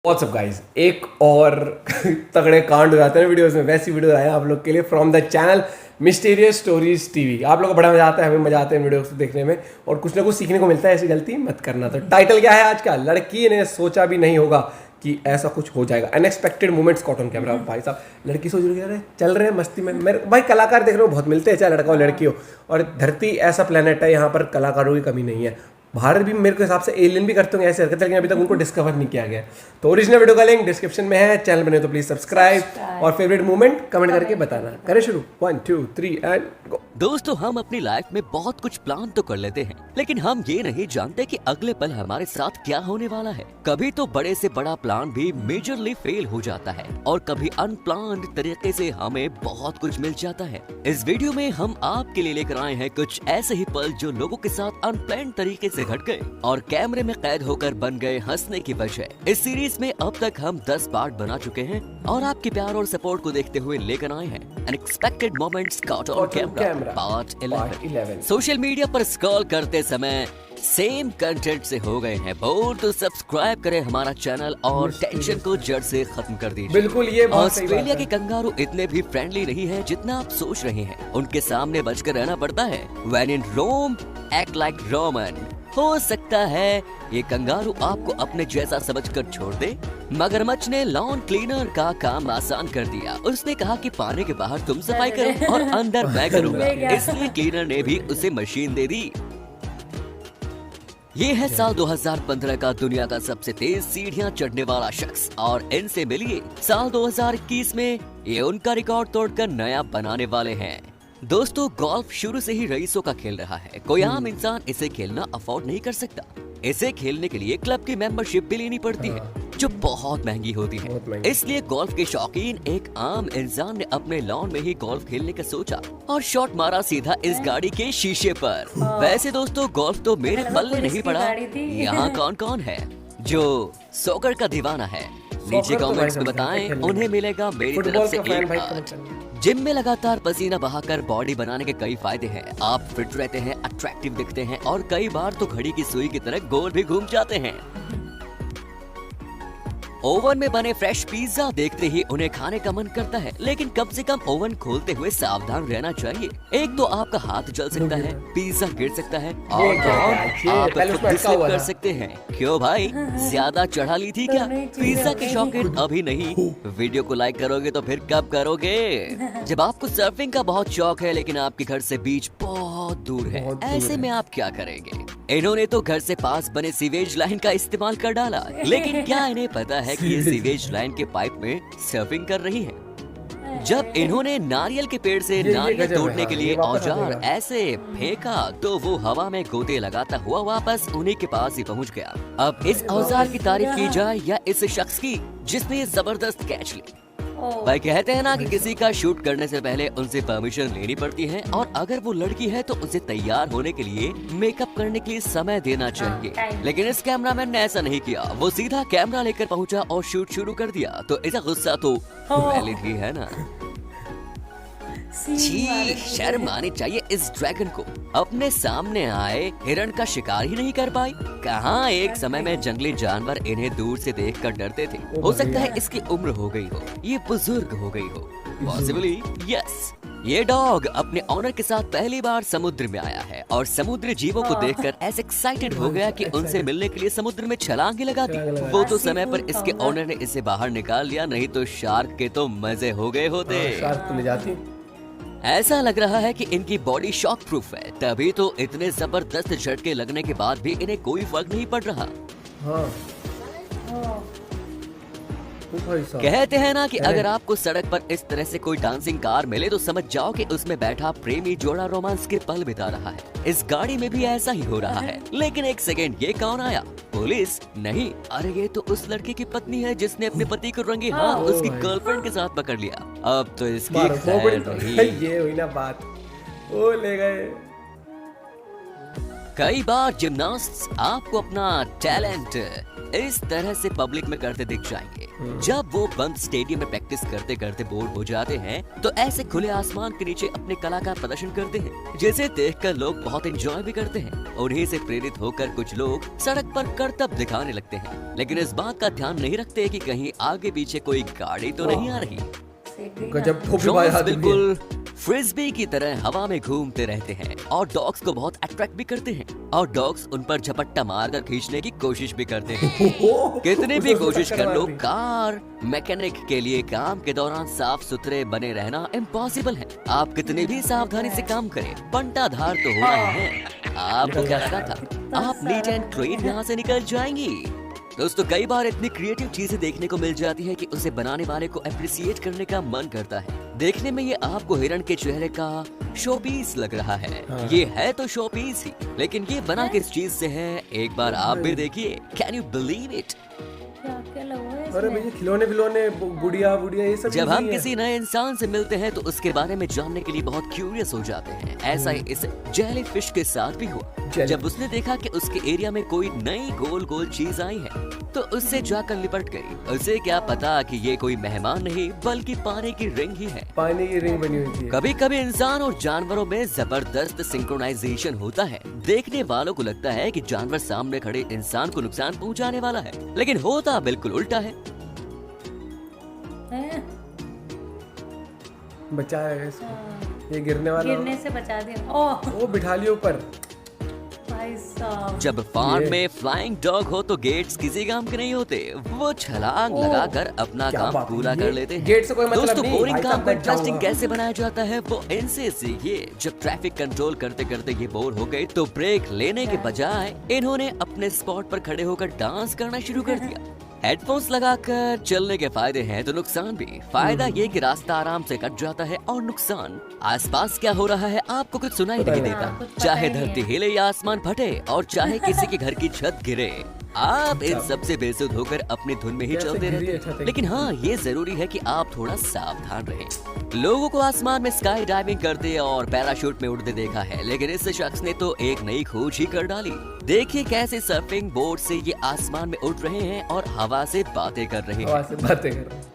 What's up guys, एक और तगड़े कांड हो जाते हैं वीडियोस में, वैसी वीडियो आए आप लोग के लिए from the channel mysterious stories TV. आप लोग को बड़ा मजा आता है, हमें मजा आता है वीडियोस देखने में और कुछ ना कुछ सीखने को मिलता है। ऐसी गलती मत करना। तो टाइटल क्या है आज का? लड़की ने सोचा भी नहीं होगा कि ऐसा कुछ हो जाएगा। Unexpected moments caught on camera. भाई साहब, लड़की सोच रही है चल रहे हैं मस्ती में। मेरे भाई कलाकार देख रहे हो बहुत मिलते हैं, चाहे लड़का हो लड़की हो। और धरती ऐसा प्लेनेट है, यहाँ पर कलाकारों की कमी नहीं है। भारत भी मेरे को हिसाब से एलियन भी करते होंगे ऐसे हरकतें, लेकिन अभी तक उनको डिस्कवर नहीं किया गया। तो ओरिजिनल वीडियो का लिंक डिस्क्रिप्शन में है। चैनल बने तो प्लीज सब्सक्राइब और फेवरेट मोमेंट कमेंट करके बताना। करें शुरू? 1 2 3 एंड गो। दोस्तों, हम अपनी लाइफ में बहुत कुछ प्लान तो कर लेते हैं, लेकिन हम ये नहीं जानते कि अगले पल हमारे साथ क्या होने वाला है। कभी तो बड़े से बड़ा प्लान भी मेजरली फेल हो जाता है और कभी अनप्लान्ड तरीके से हमें बहुत कुछ मिल जाता है। इस वीडियो में हम आपके लिए लेकर आए हैं कुछ ऐसे ही पल जो लोगों के साथ अनप्लान्ड तरीके से घट गए और कैमरे में कैद होकर बन गए हंसने की वजह। इस सीरीज में अब तक हम 10 पार्ट बना चुके हैं और आपके प्यार और सपोर्ट को देखते हुए लेकर आए हैं unexpected moments caught on camera part 11। Social media पर स्क्रॉल करते समय सेम कंटेंट से हो गए हैं बोर, तो सब्सक्राइब करें हमारा चैनल और टेंशन को जड़ से खत्म कर दीजिए। बिल्कुल, ये ऑस्ट्रेलिया के कंगारू इतने भी फ्रेंडली नहीं है जितना आप सोच रहे हैं। उनके सामने बचकर रहना पड़ता है। When in Rome, act like Roman। हो सकता है ये कंगारू आपको अपने जैसा समझकर छोड़ दे। मगरमच्छ ने लॉन क्लीनर का काम आसान कर दिया। उसने कहा कि पानी के बाहर तुम सफाई करो और अंदर मैं करूंगा। इसलिए क्लीनर ने भी उसे मशीन दे दी। ये है साल 2015 का दुनिया का सबसे तेज सीढ़ियां चढ़ने वाला शख्स और इनसे मिलिए साल 2021 में ये उनका रिकॉर्ड तोड़कर नया बनाने वाले हैं। दोस्तों, गोल्फ शुरू से ही रईसों का खेल रहा है। कोई आम इंसान इसे खेलना अफोर्ड नहीं कर सकता। इसे खेलने के लिए क्लब की मेंबरशिप भी लेनी पड़ती है, जो बहुत महंगी होती है। इसलिए गोल्फ के शौकीन एक आम इंसान ने अपने लॉन में ही गोल्फ खेलने का सोचा और शॉट मारा सीधा इस गाड़ी के शीशे पर। वैसे दोस्तों, गोल्फ तो मेरे पल्ले नहीं पड़ा। यहाँ कौन कौन है जो सॉकर का दीवाना है? नीचे कमेंट्स में बताएं, उन्हें मिलेगा मेरी तरफ से एक हाथ। जिम में लगातार पसीना बहाकर बॉडी बनाने के कई फायदे हैं। आप फिट रहते हैं, अट्रैक्टिव दिखते हैं और कई बार तो घड़ी की सुई की तरह गोल भी घूम जाते हैं। ओवन में बने फ्रेश पिज्जा देखते ही उन्हें खाने का मन करता है, लेकिन कम से कम ओवन खोलते हुए सावधान रहना चाहिए। एक तो आपका हाथ जल सकता है, पिज्जा गिर सकता है और आप खुद स्लिप कर सकते हैं। क्यों भाई, ज्यादा चढ़ा ली थी क्या? पिज्जा के शौकीन अभी नहीं, वीडियो को लाइक करोगे तो फिर कब करोगे? जब आपको सर्फिंग का बहुत शौक है लेकिन आपके घर से बीच बहुत दूर है, ऐसे में आप क्या करेंगे? इन्होंने तो घर से पास बने सीवेज लाइन का इस्तेमाल कर डाला, लेकिन क्या इन्हें पता है कि ये सीवेज लाइन के पाइप में सर्फिंग कर रही हैं? जब इन्होंने नारियल के पेड़ से नारियल तोड़ने के लिए औजार ऐसे फेंका तो वो हवा में गोते लगाता हुआ वापस उन्हीं के पास ही पहुंच गया। अब इस औजार की तारीफ की जाए या इस शख्स की जिसने ये जबरदस्त कैच ली? भाई कहते हैं ना कि किसी का शूट करने से पहले उनसे परमिशन लेनी पड़ती है और अगर वो लड़की है तो उसे तैयार होने के लिए मेकअप करने के लिए समय देना चाहिए। लेकिन इस कैमरामैन ने ऐसा नहीं किया। वो सीधा कैमरा लेकर पहुंचा और शूट शुरू कर दिया। तो इसका गुस्सा तो वैलिड ही है ना। छी, शर्म आनी चाहिए इस ड्रैगन को। अपने सामने आए हिरण का शिकार ही नहीं कर पाई। कहाँ एक समय में जंगली जानवर इन्हें दूर से देखकर डरते थे। हो सकता है इसकी उम्र हो गई हो, ये बुजुर्ग हो गई हो। Possibly yes. ये डॉग अपने ऑनर के साथ पहली बार समुद्र में आया है और समुद्री जीवों को देखकर ऐसे एक्साइटेड हो गया कि उनसे मिलने के लिए समुद्र में छलांग ही लगा दी। वो तो समय पर इसके ऑनर ने इसे बाहर निकाल लिया, नहीं तो शार्क के तो मजे हो गए होते। शार्क तो ले जाती। ऐसा लग रहा है कि इनकी बॉडी शॉक प्रूफ है, तभी तो इतने जबरदस्त झटके लगने के बाद भी इन्हें कोई फर्क नहीं पड़ रहा। हाँ। कहते हैं ना कि अगर आपको सड़क पर इस तरह से कोई डांसिंग कार मिले तो समझ जाओ कि उसमें बैठा प्रेमी जोड़ा रोमांस के पल बिता रहा है। इस गाड़ी में भी ऐसा ही हो रहा है। लेकिन एक सेकेंड, ये कौन आया? पुलिस नहीं, अरे ये तो उस लड़के की पत्नी है जिसने अपने पति को रंगे हाथ उसकी गर्लफ्रेंड के साथ पकड़ लिया। अब तो इसकी खैर नहीं। ये हुई ना बात, वो ले गए। कई बार जिम्नास्ट्स आपको अपना टैलेंट इस तरह से पब्लिक में करते दिख जाएंगे। जब वो बंद स्टेडियम में प्रैक्टिस करते करते बोर हो जाते हैं तो ऐसे खुले आसमान के नीचे अपने कला का प्रदर्शन करते हैं, जिसे देखकर लोग बहुत एंजॉय भी करते हैं। उन्हीं से प्रेरित होकर कुछ लोग सड़क पर करतब दिखाने लगते हैं, लेकिन इस बात का ध्यान नहीं रखते कि कहीं आगे पीछे कोई गाड़ी तो नहीं आ रही। गजब टोपी ड्रोन्स बाज आदमी है। बिल्कुल फ्रिस्बी की तरह हवा में घूमते रहते हैं और डॉग्स को बहुत अट्रैक्ट भी करते हैं, और डॉग्स उन पर झपट्टा मारकर खींचने की कोशिश भी करते हैं। कितने भी कोशिश कर लो, कार मैकेनिक के लिए काम के दौरान साफ सुथरे बने रहना इम्पॉसिबल है। आप कितनी भी सावधानी से काम करें, पंटाधार तो हो रहे हैं। आपको क्या लगा था आप नीट एंड क्लीन यहाँ से निकल जाएंगी? दोस्तों, कई बार इतनी क्रिएटिव चीजें देखने को मिल जाती है कि उसे बनाने वाले को अप्रिसिएट करने का मन करता है। देखने में ये आपको हिरण के चेहरे का शोपीस लग रहा है। ये है तो शोपीस ही, लेकिन ये बना किस चीज से है, एक बार आप भी देखिए। Can you believe it? अरे भैया, खिलौने विलौने, गुड़िया बुड़िया, ये सब जब हम नहीं है। किसी नए इंसान से मिलते हैं तो उसके बारे में जानने के लिए बहुत क्यूरियस हो जाते हैं। ऐसा ही इस जेली फिश के साथ भी हुआ। जब उसने देखा कि उसके एरिया में कोई नई गोल गोल चीज आई है तो उससे जाकर लिपट गई। उसे क्या पता कि ये कोई मेहमान नहीं बल्कि पानी की रिंग ही है। पानी की रिंग बनी हुई थी। कभी कभी इंसान और जानवरों में जबरदस्त सिंक्रोनाइजेशन होता है। देखने वालों को लगता है कि जानवर सामने खड़े इंसान को नुकसान पहुंचाने वाला है, लेकिन होता बिल्कुल उल्टा है। बचाया इसको, ये गिरने वाला, गिरने से बचा दिया। ओह वो बिठा लिया ऊपर। भाई साहब, जब फार्म में फ्लाइंग डॉग हो तो गेट्स किसी काम के नहीं होते। वो छलांग लगाकर अपना क्या काम बात है, पूरा ये कर लेते हैं। गेट से कोई मतलब दोस्तों, नहीं, बोरिंग भाई काम साहब, को मैं इंटरेस्टिंग जाऊंगा। कैसे बनाया जाता है वो इनसे सीखिए। जब ट्रैफिक कंट्रोल करते करते ये बोर हो गए तो ब्रेक लेने के बजाय इन्होंने अपने स्पॉट पर खड़े होकर डांस करना शुरू कर दिया। हेडफोन्स लगाकर चलने के फायदे हैं तो नुकसान भी। फायदा ये कि रास्ता आराम से कट जाता है, और नुकसान आसपास क्या हो रहा है आपको कुछ सुनाई नहीं देता। कुछ पता चाहे ही नहीं धरती है। हिले या आसमान फटे, और चाहे किसी के घर की छत गिरे, आप इन सब से बेसुध होकर अपनी धुन में ही कैसे चलते गिरी रहते है छत हैं। एकदम? लेकिन हाँ, ये जरूरी है कि आप थोड़ा सावधान रहें। लोगों को आसमान में स्काई डाइविंग करते और पैराशूट में उड़ते देखा है, लेकिन इस शख्स ने तो एक नई खोज ही कर डाली। देखिए कैसे सर्फिंग बोर्ड से ये आसमान में उड़ रहे हैं और हवा से बातें कर रहे हैं। आवाज से बातें कर।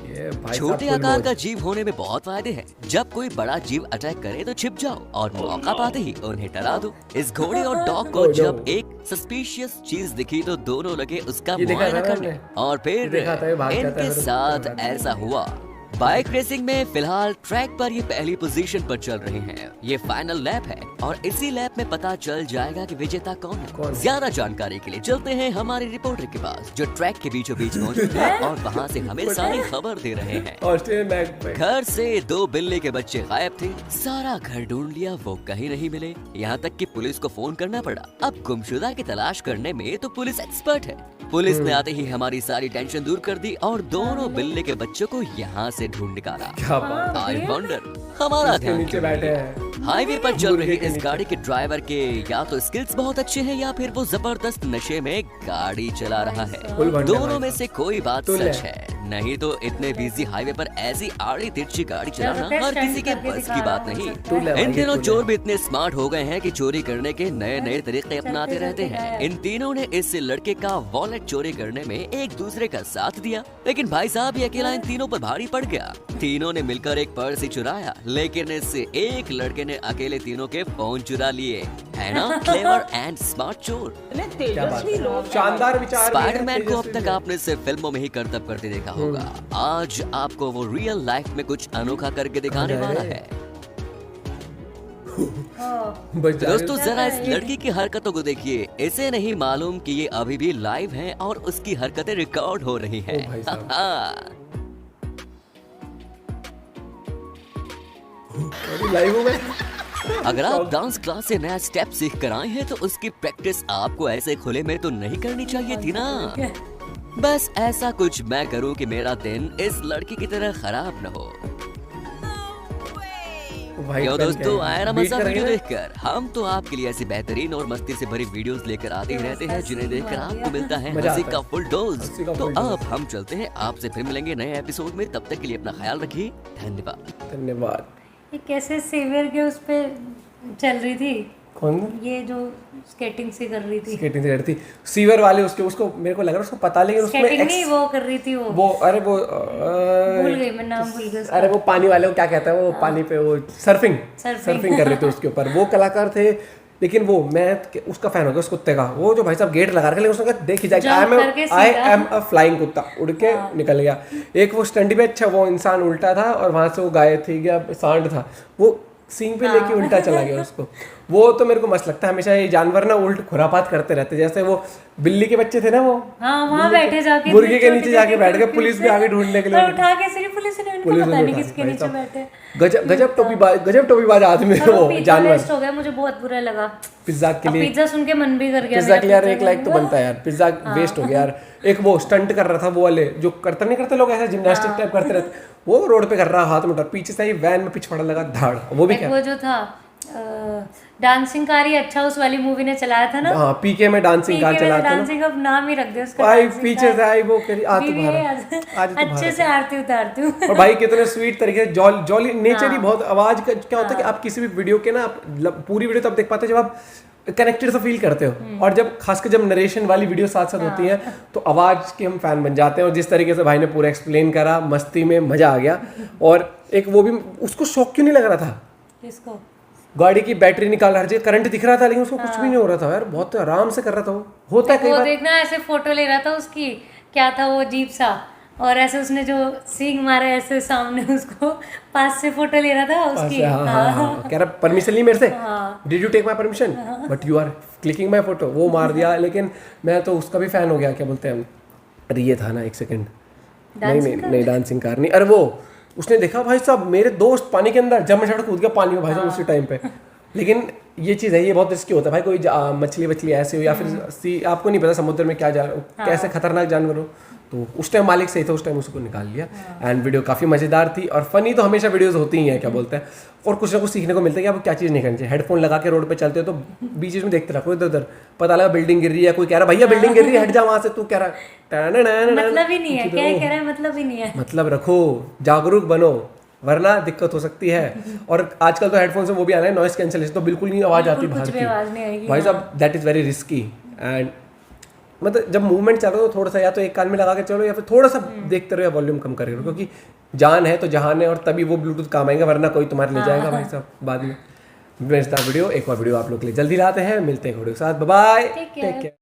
ये भाई साहब छोटे फुल आकार मौज। का जीव होने में बहुत फायदे हैं। जब कोई बड़ा जीव अटैक करे तो छिप जाओ और मौका पाते ही उन्हें डरा दो। इस घोड़े और डॉग को जब एक सस्पिशियस चीज दिखी तो दोनों लगे उसका ये देखा मुआयना था ना करने, हमने? और फिर ये देखा था, ये भाग जाता है, इनके फिर साथ उसको ऐसा हुआ। बाइक रेसिंग में फिलहाल ट्रैक पर ये पहली पोजीशन पर चल रहे हैं। ये फाइनल लैप है और इसी लैप में पता चल जाएगा कि विजेता कौन है। ज्यादा जानकारी के लिए चलते हैं हमारे रिपोर्टर के पास, जो ट्रैक के बीचों बीच मौजूद है और वहाँ से हमें सारी खबर दे रहे हैं। Australian magpie. घर से 2 बिल्ली के बच्चे गायब थे। सारा घर ढूंढ लिया, वो कहीं नहीं मिले। यहाँ तक कि पुलिस को फोन करना पड़ा। अब गुमशुदा की तलाश करने में तो पुलिस एक्सपर्ट है। पुलिस ने आते ही हमारी सारी टेंशन दूर कर दी और दोनों बिल्ली के बच्चों को यहाँ से ढूंढ निकाला। क्या बात है। आई वंडर हमारा इसके ध्यान नीचे क्यों बैठे नहीं है? हैं। हाईवे पर चल रही मुर्गे के इस नीचे। गाड़ी के ड्राइवर के या तो स्किल्स बहुत अच्छे हैं या फिर वो जबरदस्त नशे में गाड़ी चला रहा है। फुल भंडे दोनों भाई में से कोई बात तुल सच है। है, नहीं तो इतने बिजी हाईवे पर ऐसी आड़ी तिरछी गाड़ी चलाना जबरदस्त हर किसी के स्टंट करके बस की दिखा बात रहा नहीं। है। तुल है भाई, इन दिनों तुल है। चोर भी इतने स्मार्ट हो गए हैं कि चोरी करने के नए नए तरीके अपनाते चलते रहते हैं। चलते इन तीनों ने इस लड़के का वॉलेट चोरी करने में एक दूसरे का साथ दिया, लेकिन भाई साहब ये अकेला इन तीनों पर भारी पड़ गया। तीनों ने मिलकर एक पर्स ही चुराया, लेकिन इससे एक लड़के ने अकेले तीनों के फोन चुरा लिए। है ना क्लेवर एंड स्मार्ट चोर। क्या बात है। शानदार विचार भी है, स्पाइडरमैन को अब तेजस्वी तक आपने सिर्फ फिल्मों में ही करतब करते देखा होगा। आज आपको वो रियल लाइफ में कुछ अनोखा करके दिखाने अरे। वाला है। ओह बच जा रहे दोस्तों, जरा इस लड़की की हरकतों को देखिए। इसे नहीं मालूम कि ये अभी भी लाइव हैं और उसकी हरकतें रिकॉर्ड हो रही हैं। ओ भाई साहब। अभी लाइव हो गए। अगर आप डांस क्लास से नया स्टेप सीख कर आए हैं तो उसकी प्रैक्टिस आपको ऐसे खुले में तो नहीं करनी चाहिए थी ना। बस ऐसा कुछ मैं करूं कि मेरा दिन इस लड़की की तरह खराब न हो। भाई क्यों बन दोस्तों, गए। आया ना बीट मजा करेंगे वीडियो ना? देखकर। हम तो आपके लिए ऐसी बेहतरीन और मस्ती से भरी वीडियोस लेकर आते ही रहते हैं, जिन्हें देखकर आपको मिलता है मजा हंसी आता का है। Full dose. हंसी का तो full dose। अब हम चलते हैं, आपसे फिर मिलेंगे नए एपिसोड में। तब तक के लिए अपना ख्याल रखिए। धन्यवाद। धन्यवाद। ये कैसे सेवियर के उस पे चल रही थी। कौन ये जो स्केटिंग से कर रही थी, स्केटिंग से करती सीवर वाले उसको मेरे को लग रहा है उसको पता, लेकिन उसमें स्केटिंग नहीं वो कर रही थी वो अरे वो भूल गई मैं, नाम भूल गई उसका। अरे वो पानी वाले को क्या कहता है वो पानी पे वो सर्फिंग कर रहे थे उसके ऊपर, वो कलाकार थे। लेकिन वो मैं उसका फैन हो गया उस कुत्ते का, वो जो भाई साहब गेट लगा रखे, उसने कहा देखी जाएगी आई एम अ फ्लाइंग कुत्ता, उड़ के निकल गया। एक वो स्टंट भी अच्छा, वो इंसान उल्टा था और वहां से वो गाय थी या सांड था, वो सींग पे लेके उल्टा चला गया उसको। वो तो मेरे को मस्त लगता है, हमेशा ये जानवर ना उल्ट खुरापात करते रहते, जैसे वो बिल्ली के बच्चे थे ना वो, हाँ वहाँ बैठे जाके मुर्गी के नीचे जाके बैठ गए, पुलिस भी आगे ढूंढने के लिए, और उठा के सिर्फ पुलिस ने उनको पता नहीं किसके नीचे बैठे। गजब टोपीबाज आदमी है वो जानवर। वेस्ट हो गया, मुझे बहुत बुरा लगा। पिज्जा के लिए, पिज्जा सुन के मन भी कर गया पिज्जा के लिए यार 1 लाख तो बनता है यार, पिज्जा वेस्ट हो गया यार। एक वो स्टंट कर रहा था वो वाले जो नहीं करते लोग, ऐसा जिम्नास्टिक टाइप करते रहते, वो रोड पे कर रहा हाथ में उठा, पीछे से ही वैन में पिछवाड़ा लगा धाड़, वो भी क्या वो जो था डांसिंग कार ही अच्छा उस वाली मूवी ने चलाया था ना, हाँ पीके में डांसिंग कार चलाते ना डांसिंग अब नाम ही रख दिया उसका। भाई पीछे से आई वो करी आ आज अच्छे से आरती उतारती हूँ। और भाई कितने स्वीट तरीके से जॉली नेचर ही बहुत। आवाज का क्या होता है कि आप किसी भी वीडियो के ना पूरी वीडियो तब देख पाते हो जब आप कनेक्टेड सा फील करते हो, और जब खासकर जब नरेशन वाली वीडियो साथ साथ होती है तो आवाज के हम फैन बन जाते हैं। और जिस तरीके से भाई ने पूरा एक्सप्लेन करा, मस्ती में मजा आ गया। और एक वो भी, उसको शौक क्यों नहीं लग रहा था, किसको? गाड़ी की बैटरी निकाल रहा है, करंट दिख रहा था लेकिन उसको कुछ भी नहीं हो रहा था यार, बहुत आराम से कर रहा था वो। होता है कई बार, देखना ऐसे फोटो ले रहा था उसकी, क्या था वो अजीब सा, और ऐसे उसने जो सींग मारा ऐसे सामने उसको पास से फोटो ले रहा था उसकी। कह रहा परमिशन ली मेरे से, did you take my permission but you are clicking my photo, वो मार दिया। लेकिन मैं तो उसका भी फैन हो गया, क्या बोलते हैं, अरे ये था ना, एक सेकंड, नहीं डांसिंग कार नहीं, अरे वो उसने देखा भाई साहब मेरे दोस्त पानी के अंदर, जब मैं सड़क कूद गया पानी में भाई साहब उसी टाइम पे। लेकिन ये चीज़ है, ये बहुत रिस्की होता है भाई, कोई मछली ऐसे हो या फिर आपको नहीं पता समुद्र में क्या कैसे खतरनाक जानवर हो, तो उस टाइम मालिक सही था, उस टाइम उसको निकाल लिया। एंड वीडियो काफ़ी मज़ेदार थी और फनी तो हमेशा वीडियोस होती ही हैं, क्या बोलते हैं, और कुछ ना कुछ सीखने को मिलता है कि आपको क्या चीज़ नहीं करनी चाहिए। हेडफोन लगा के रोड पे चलते हो तो बीच में देखते रखो इधर उधर, पता लगा बिल्डिंग गिर रही है, कोई कह रहा भैया बिल्डिंग गिर रही है हट जा वहाँ से, तू कह रहा मतलब ही नहीं है, क्या कह रहा है मतलब ही नहीं है। मतलब रखो, जागरूक बनो, वरना दिक्कत हो सकती है। और आजकल तो हेडफोन से वो भी आ रहा है नॉइस कैंसलेशन, तो बिल्कुल नहीं आवाज़ आती बाहर की भाई साहब, that is very risky. And मतलब जब मूवमेंट चलो तो थोड़ा सा या तो एक कान में लगा के चलो या फिर थोड़ा सा देखते रहो या वॉल्यूम कम करके, क्योंकि जान है तो जहान है, और तभी वो ब्लूटूथ काम आएगा, वरना कोई तुम्हारे ले जाएगा भाई साहब बाद में। बेस्ट वीडियो, एक और वीडियो आप लोग के लिए जल्दी लाते हैं, मिलते हैं वीडियो के साथ, बाय बाय, टेक केयर।